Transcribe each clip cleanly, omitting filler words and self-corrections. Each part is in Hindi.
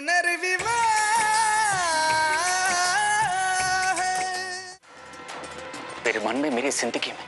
मेरे मन में, मेरी जिंदगी में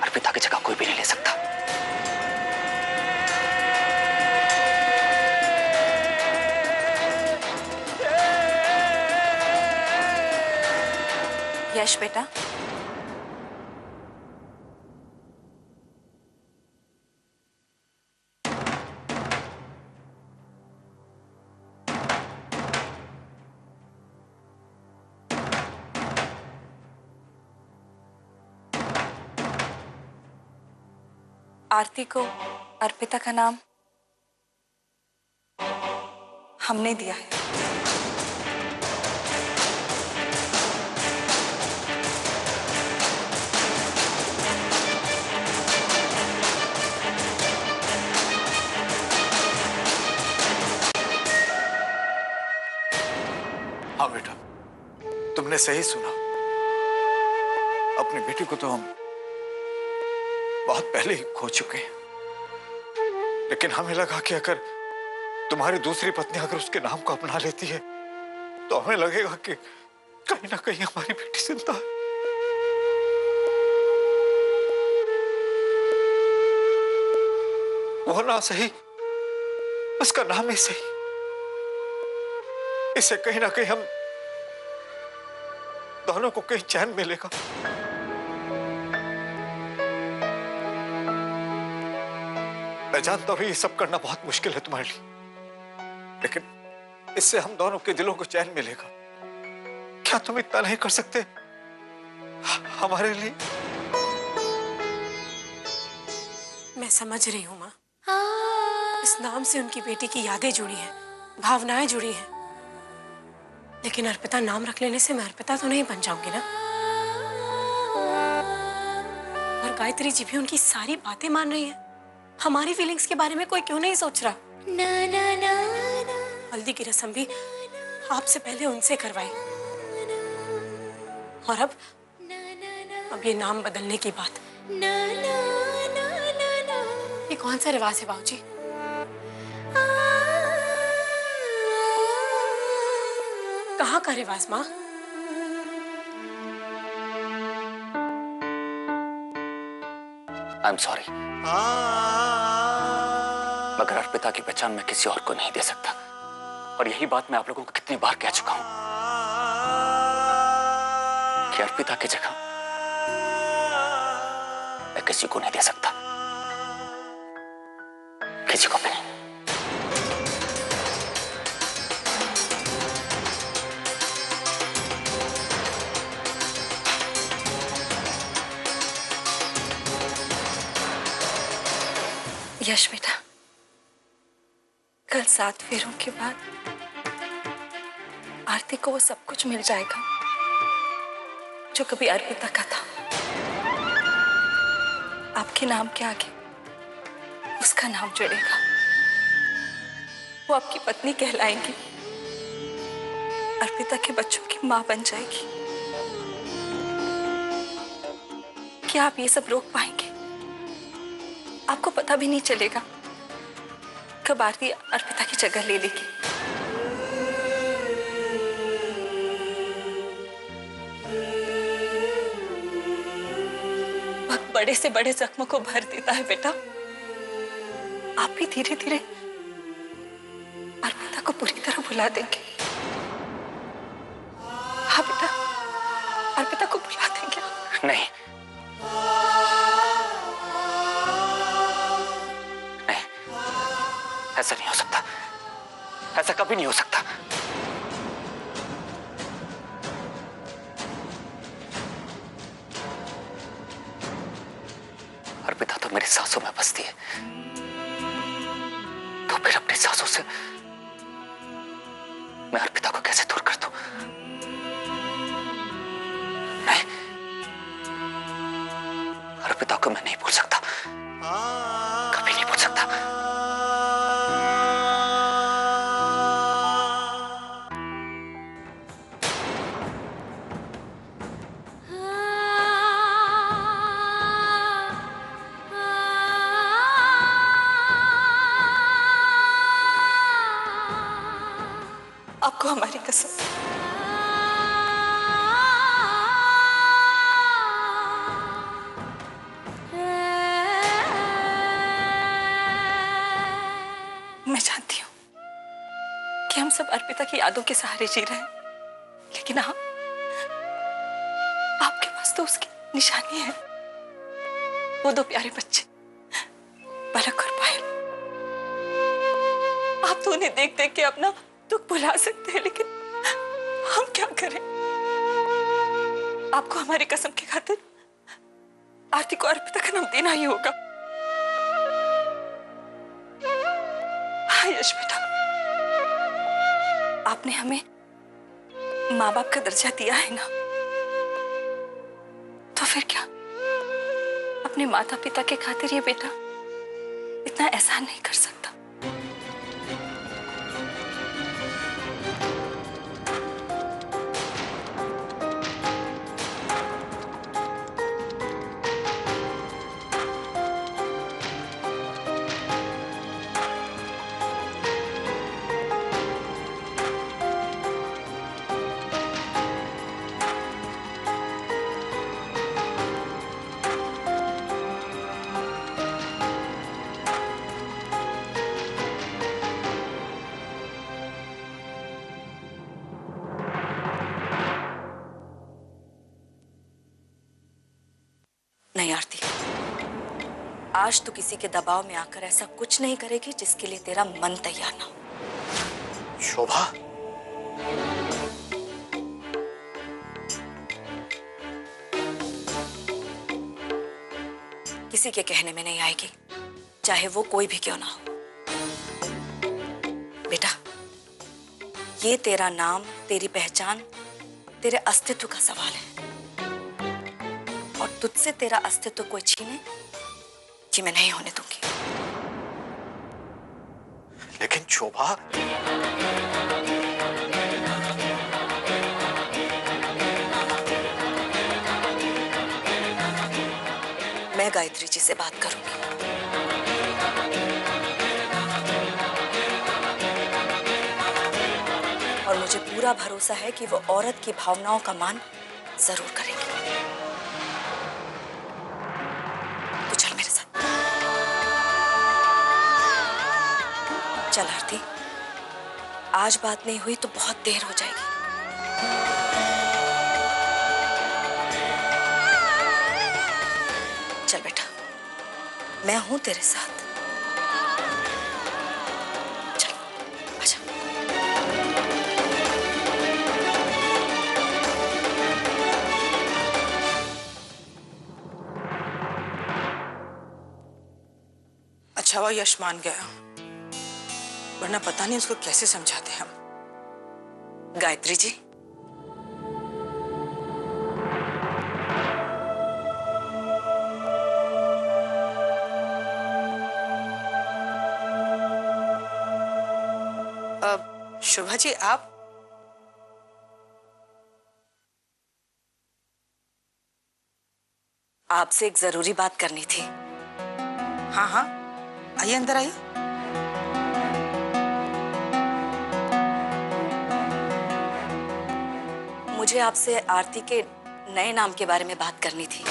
अर्पिता की जगह कोई भी नहीं ले सकता। यश बेटा, आरती को अर्पिता का नाम हमने दिया है। हाँ बेटा, तुमने सही सुना। अपनी बेटी को तो हम बहुत पहले ही खो चुके हैं, लेकिन हमें लगा कि अगर तुम्हारी दूसरी पत्नी अगर उसके नाम को अपना लेती है तो हमें लगेगा कि कहीं ना कहीं हमारी बेटी जिंदा है। वो ना सही, उसका नाम ही सही, इससे कहीं ना कहीं हम दोनों को कहीं चैन मिलेगा। मैं जानता हूं ये सब करना बहुत मुश्किल है तुम्हारे लिए, लेकिन इससे हम दोनों के दिलों को चैन मिलेगा। क्या तुम इतना नहीं कर सकते हमारे लिए? मैं समझ रही हूं मां, इस नाम से उनकी बेटी की यादें जुड़ी हैं, भावनाएं जुड़ी हैं, लेकिन अर्पिता नाम रख लेने से मैं अर्पिता तो नहीं बन जाऊंगी ना। और गायत्री जी भी उनकी सारी बातें मान रही है। हमारी फीलिंग्स के बारे में कोई क्यों नहीं सोच रहा? ना ना ना ना। हल्दी की रस्म भी आपसे पहले उनसे करवाई, और अब ये नाम बदलने की बात। ना ना ना ना ना। ये कौन सा रिवाज है बाबूजी? कहाँ का रिवाज माँ? आई एम सॉरी, मगर अर्पिता की पहचान मैं किसी और को नहीं दे सकता, और यही बात मैं आप लोगों को कितनी बार कह चुका हूं कि अर्पिता की जगह मैं किसी को नहीं दे सकता, किसी को भी नहीं। यश बेटा, कल 7 फेरों के बाद आरती को वो सब कुछ मिल जाएगा जो कभी अर्पिता का था। आपके नाम के आगे उसका नाम जुड़ेगा, वो आपकी पत्नी कहलाएंगी, अर्पिता के बच्चों की मां बन जाएगी। क्या आप ये सब रोक पाएंगे? आपको पता भी नहीं चलेगा कब आरती अर्पिता की जगह ले लेगी। वक्त बड़े से बड़े जख्मों को भर देता है बेटा। आप भी धीरे धीरे अर्पिता को पूरी तरह भुला देंगे। हाँ बेटा, अर्पिता को भुला देंगे। नहीं, ऐसा नहीं हो सकता, ऐसा कभी नहीं हो सकता। अर्पिता तो मेरी सांसों में बसती है, तो फिर अपनी सांसों से मैं अर्पिता को कैसे दूर कर दूं? नहीं, अर्पिता को मैं नहीं भूल सकता, कभी नहीं भूल सकता। आपको हमारी कसम। मैं जानती हूँ कि हम सब अर्पिता की यादों के सहारे जी रहे हैं, लेकिन आप, आपके पास तो उसकी निशानी है। वो दो प्यारे बच्चे, पलक और पायल। आप तो उन्हें देख देख के अपना दुख भुला सकते हैं, लेकिन हम क्या करें? आपको हमारी कसम की खातिर आरती को अर्पिता का नाम देना ही होगा। हाँ यश बेटा, आपने हमें माँ बाप का दर्जा दिया है ना, तो फिर क्या अपने माता पिता के खातिर ये बेटा इतना एहसान नहीं कर सकता? नहीं आरती, आज तू किसी के दबाव में आकर ऐसा कुछ नहीं करेगी जिसके लिए तेरा मन तैयार ना हो। शोभा, किसी के कहने में नहीं आएगी, चाहे वो कोई भी क्यों ना हो। बेटा, ये तेरा नाम, तेरी पहचान, तेरे अस्तित्व का सवाल है, और तुझसे तेरा अस्तित्व कोई छीने कि मैं नहीं होने दूंगी। लेकिन शोभा, मैं गायत्री जी से बात करूंगी। और मुझे पूरा भरोसा है कि वो औरत की भावनाओं का मान जरूर करेंगी। तो चल मेरे साथ। चल आरती, आज बात नहीं हुई तो बहुत देर हो जाएगी। चल बेटा, मैं हूं तेरे साथ। चल आजा। अच्छा हुआ यश मान गया, वरना पता नहीं उसको कैसे समझाते हम। गायत्री जी, शोभा जी, आप आपसे एक जरूरी बात करनी थी। हाँ हाँ, आइए अंदर आइए। मुझे आपसे आरती के नए नाम के बारे में बात करनी थी।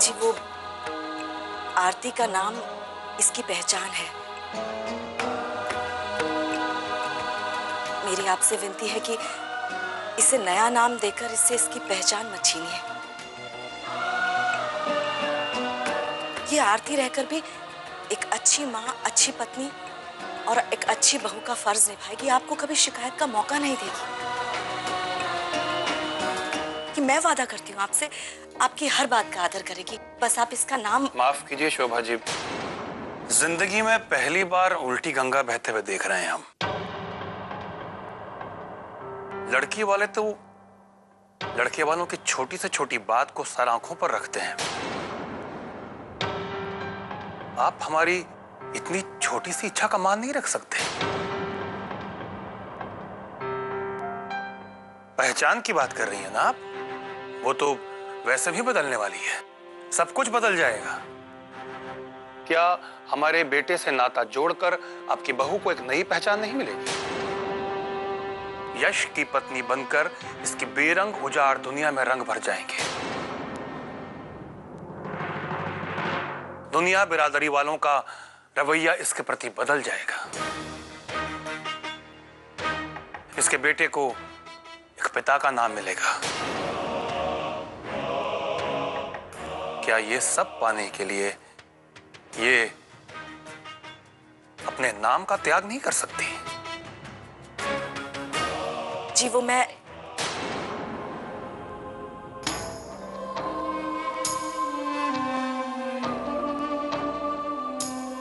जी, वो आरती का नाम इसकी पहचान है। मेरी आपसे विनती है कि इसे नया नाम देकर इससे इसकी पहचान मत छीनिए। ये आरती रहकर भी एक अच्छी माँ, अच्छी पत्नी और एक अच्छी बहू का फर्ज निभाएगी। आपको कभी शिकायत का मौका नहीं देगी। कि मैं वादा करती हूँ आपसे, आपकी हर बात का आदर करेगी। बस आप इसका नाम। माफ कीजिए शोभा जी, जिंदगी में पहली बार उल्टी गंगा बहते हुए देख रहे हैं हम। लड़की वाले तो लड़के वालों की छोटी से छोटी बात को सर आंखों पर रखते हैं। आप हमारी इतनी छोटी सी इच्छा का मान नहीं रख सकते? पहचान की बात कर रही हैं ना आप? वो तो वैसे भी बदलने वाली है, सब कुछ बदल जाएगा। क्या हमारे बेटे से नाता जोड़कर आपकी बहू को एक नई पहचान नहीं मिलेगी? यश की पत्नी बनकर इसकी बेरंग उजाड़ दुनिया में रंग भर जाएंगे। दुनिया बिरादरी वालों का रवैया इसके प्रति बदल जाएगा। इसके बेटे को एक पिता का नाम मिलेगा। क्या ये सब पाने के लिए ये अपने नाम का त्याग नहीं कर सकती? जी वो मैं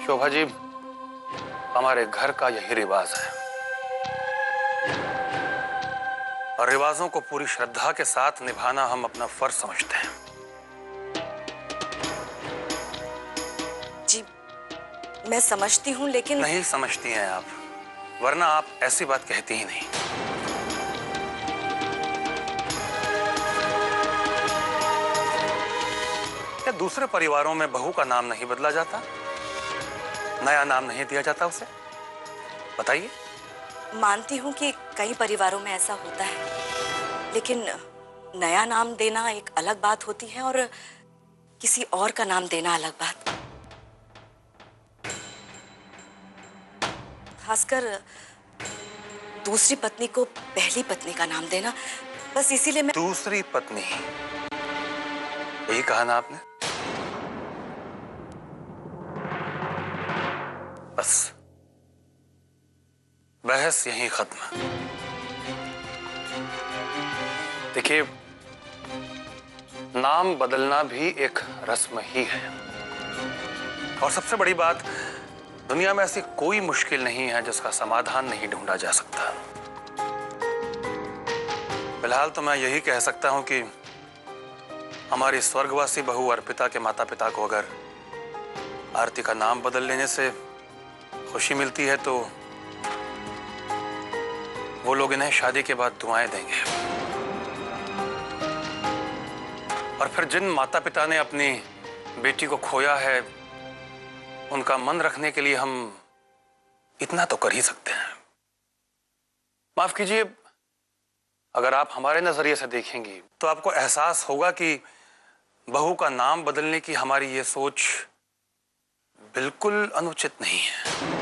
शोभा जी, हमारे घर का यही रिवाज है और रिवाजों को पूरी श्रद्धा के साथ निभाना हम अपना फर्ज समझते हैं। जी मैं समझती हूँ, लेकिन नहीं समझती हैं आप, वरना आप ऐसी बात कहती ही नहीं। क्या दूसरे परिवारों में बहू का नाम नहीं बदला जाता? नया नाम नहीं दिया जाता उसे? बताइए। मानती हूँ कि कई परिवारों में ऐसा होता है, लेकिन नया नाम देना एक अलग बात होती है और किसी और का नाम देना अलग बात। खासकर दूसरी पत्नी को पहली पत्नी का नाम देना, बस इसीलिए मैं दूसरी पत्नी, यही कहा ना आपने? बस बहस यहीं खत्म। देखिए, नाम बदलना भी एक रस्म ही है और सबसे बड़ी बात, दुनिया में ऐसी कोई मुश्किल नहीं है जिसका समाधान नहीं ढूंढा जा सकता। फिलहाल तो मैं यही कह सकता हूं कि हमारी स्वर्गवासी बहू अर्पिता के माता पिता को अगर आरती का नाम बदल लेने से खुशी मिलती है तो वो लोग इन्हें शादी के बाद दुआएं देंगे। और फिर जिन माता पिता ने अपनी बेटी को खोया है, उनका मन रखने के लिए हम इतना तो कर ही सकते हैं। माफ कीजिए, अगर आप हमारे नजरिए से देखेंगी तो आपको एहसास होगा कि बहू का नाम बदलने की हमारी ये सोच बिल्कुल अनुचित नहीं है।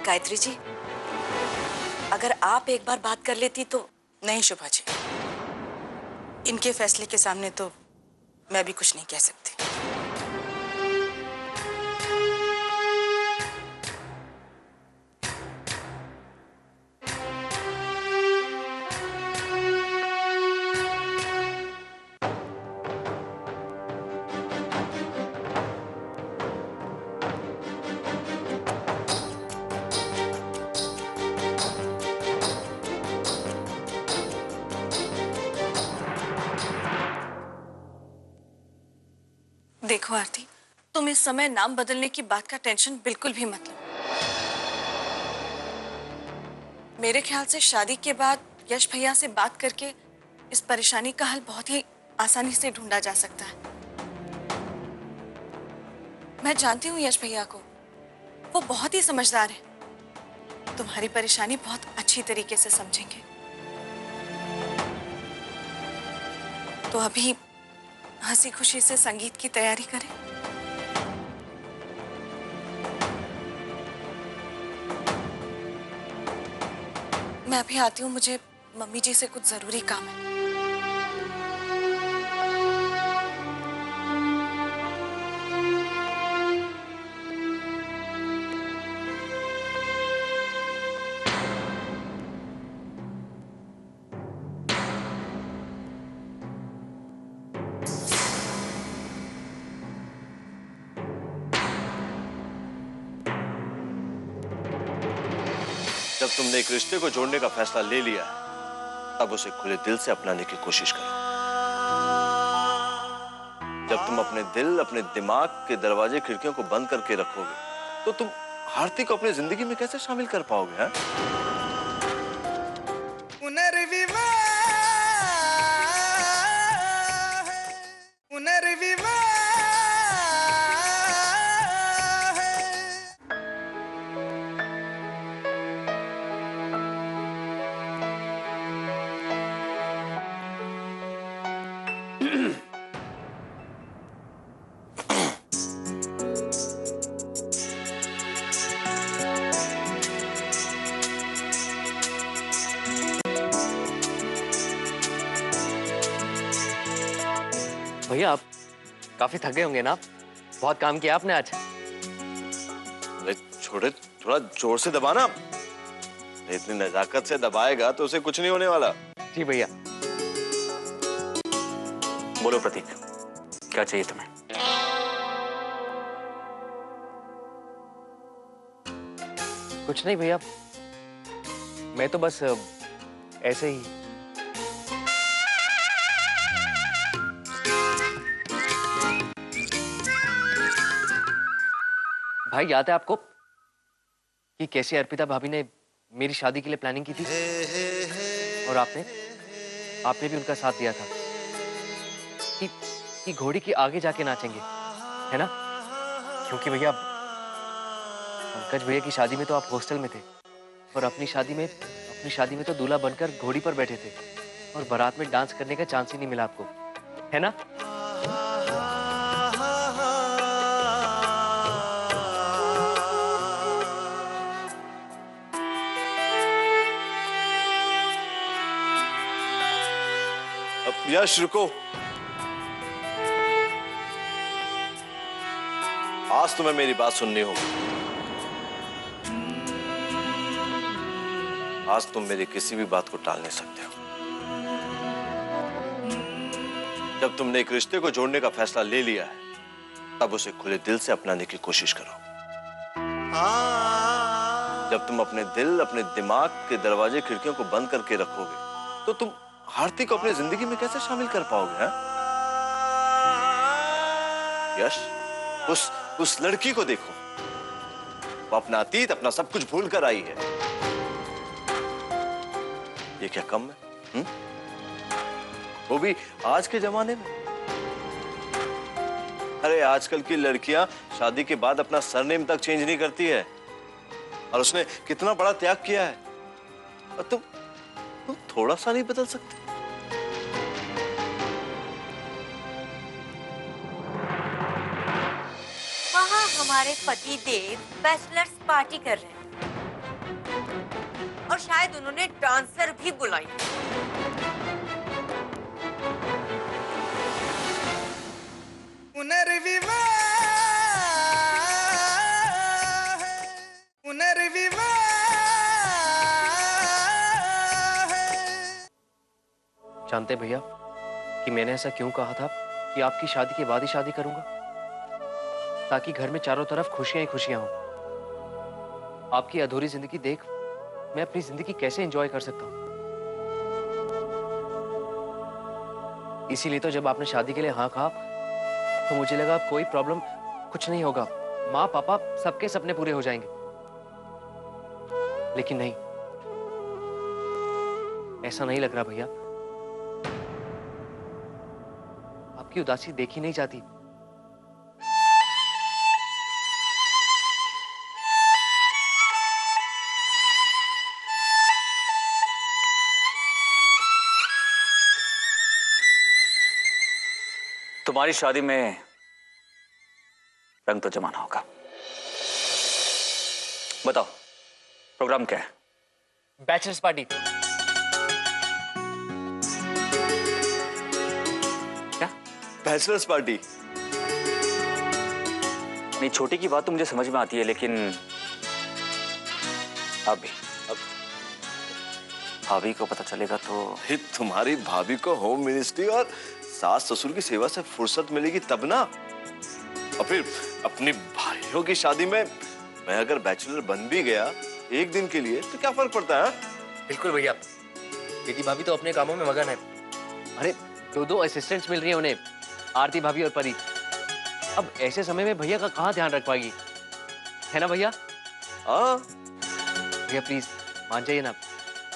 गायत्री जी, अगर आप एक बार बात कर लेती तो। नहीं शोभा जी, इनके फैसले के सामने तो मैं भी कुछ नहीं कह सकती। देखो आरती, तुम इस समय नाम बदलने की बात का टेंशन बिल्कुल भी मत लो। मेरे ख्याल से शादी के बाद यश भैया से बात करके इस परेशानी का हल बहुत ही आसानी से ढूंढा जा सकता है। मैं जानती हूँ यश भैया को, वो बहुत ही समझदार है। तुम्हारी परेशानी बहुत अच्छी तरीके से समझेंगे। तो अभी हंसी खुशी से संगीत की तैयारी करें। मैं अभी आती हूँ, मुझे मम्मी जी से कुछ जरूरी काम है। जब जब तुमने एक रिश्ते को जोड़ने का फैसला ले लिया है, तब उसे खुले दिल से अपनाने की कोशिश करो। जब तुम अपने दिल, अपने दिमाग के दरवाजे खिड़कियों को बंद करके रखोगे, तो तुम आरती को अपनी जिंदगी में कैसे शामिल कर पाओगे? हैं? भैया आप काफी थके होंगे ना? बहुत काम किया आपने आज। अरे छोटे, थोड़ा जोर से दबाना। इतनी नजाकत से दबाएगा तो उसे कुछ नहीं होने वाला। जी भैया। बोलो प्रतीक, क्या चाहिए तुम्हें? कुछ नहीं भैया, मैं तो बस ऐसे ही। भाई याद है आपको कि कैसे अर्पिता भाभी ने मेरी शादी के लिए प्लानिंग की थी? और आपने भी उनका साथ दिया था कि घोड़ी की आगे जाके नाचेंगे, है ना? क्योंकि भैया पंकज भैया की शादी में तो आप हॉस्टल में थे, और अपनी शादी में तो दूल्हा बनकर घोड़ी पर बैठे थे, और बारात में डांस करने का चांस ही नहीं मिला आपको, है ना? यश रुको। आज तुम्हें मेरी बात सुननी होगी। आज तुम मेरी किसी भी बात को टाल नहीं सकते हो। जब तुमने एक रिश्ते को जोड़ने का फैसला ले लिया है, तब उसे खुले दिल से अपनाने की कोशिश करो। जब तुम अपने दिल, अपने दिमाग के दरवाजे खिड़कियों को बंद करके रखोगे, तो तुम आरती को अपनी जिंदगी में कैसे शामिल कर पाओगे? हैं? यश, उस लड़की को देखो, वो अपना अतीत, अपना सब कुछ भूल कर आई है। ये क्या कम है? वो भी आज के जमाने में। अरे आजकल की लड़कियां शादी के बाद अपना सरनेम तक चेंज नहीं करती है, और उसने कितना बड़ा त्याग किया है, और तुम थोड़ा सा नहीं बदल सकते? वहाँ हमारे पति देव बैचलर्स पार्टी कर रहे हैं, और शायद उन्होंने डांसर भी बुलाई। जानते भैया कि मैंने ऐसा क्यों कहा था कि आपकी शादी के बाद ही शादी करूंगा, ताकि घर में चारों तरफ खुशियां ही खुशियां हो। आपकी अधूरी जिंदगी देख मैं अपनी जिंदगी कैसे एंजॉय कर सकता हूं। इसीलिए तो जब आपने शादी के लिए हाँ कहा, तो मुझे लगा कोई प्रॉब्लम कुछ नहीं होगा, माँ पापा सबके सपने पूरे हो जाएंगे। लेकिन नहीं, ऐसा नहीं लग रहा भैया। आपकी उदासी देखी नहीं जाती। तुम्हारी शादी में रंग तो जमाना होगा। बताओ प्रोग्राम क्या है? Bachelors party. क्या? Bachelors party? नहीं, छोटी की बात तो मुझे समझ में आती है, लेकिन अब भाभी को पता चलेगा तो? तुम्हारी भाभी को होम मिनिस्ट्री और सास ससुर की सेवा से फुर्सत मिलेगी तब ना। और फिर अपनी भाइयों की शादी में मैं अगर बैचलर बन भी गया एक दिन के लिए तो क्या फर्क पड़ता है? बिल्कुल भैया, बेटी भाभी तो अपने कामों में मगन है। अरे दो असिस्टेंट्स मिल रही हैं उन्हें, आरती भाभी और परी। अब ऐसे समय में भैया का कहाँ ध्यान रख पाएगी, है ना भैया? हाँ। भैया प्लीज मान जाइए ना,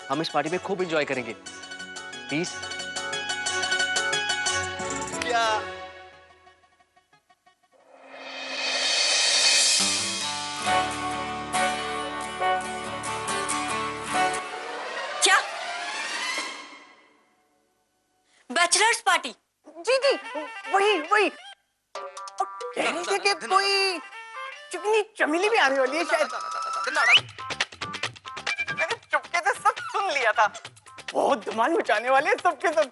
हम इस पार्टी में खूब एंजॉय करेंगे प्लीज। क्या? क्या? Bachelors party? जी जी, वही कह रही थी कि कोई चिकनी चमेली भी आने वाली है शायद। मैंने चुपके से सब सुन लिया था, बहुत धमाल मचाने वाले हैं सबके सब।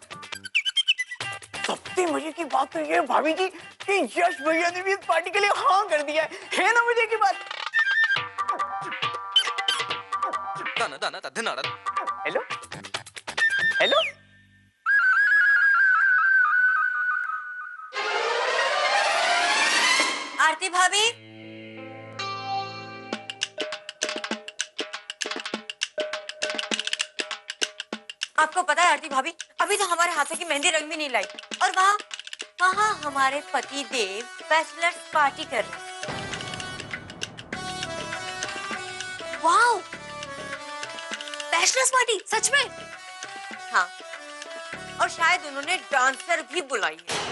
सबसे मजे की बात तो ये भाभी जी कि यश भैया ने भी इस पार्टी के लिए हाँ कर दिया है ना मजे की बात? हेलो हेलो, आरती भाभी, आपको पता है आरती भाभी, अभी तो हमारे हाथों की मेहंदी रंग भी नहीं लाई और वहाँ हमारे पति देव बैचलर्स पार्टी कर रहे हैं। वाओ, बैचलर्स पार्टी सच में? हाँ, और शायद उन्होंने डांसर भी बुलाई है।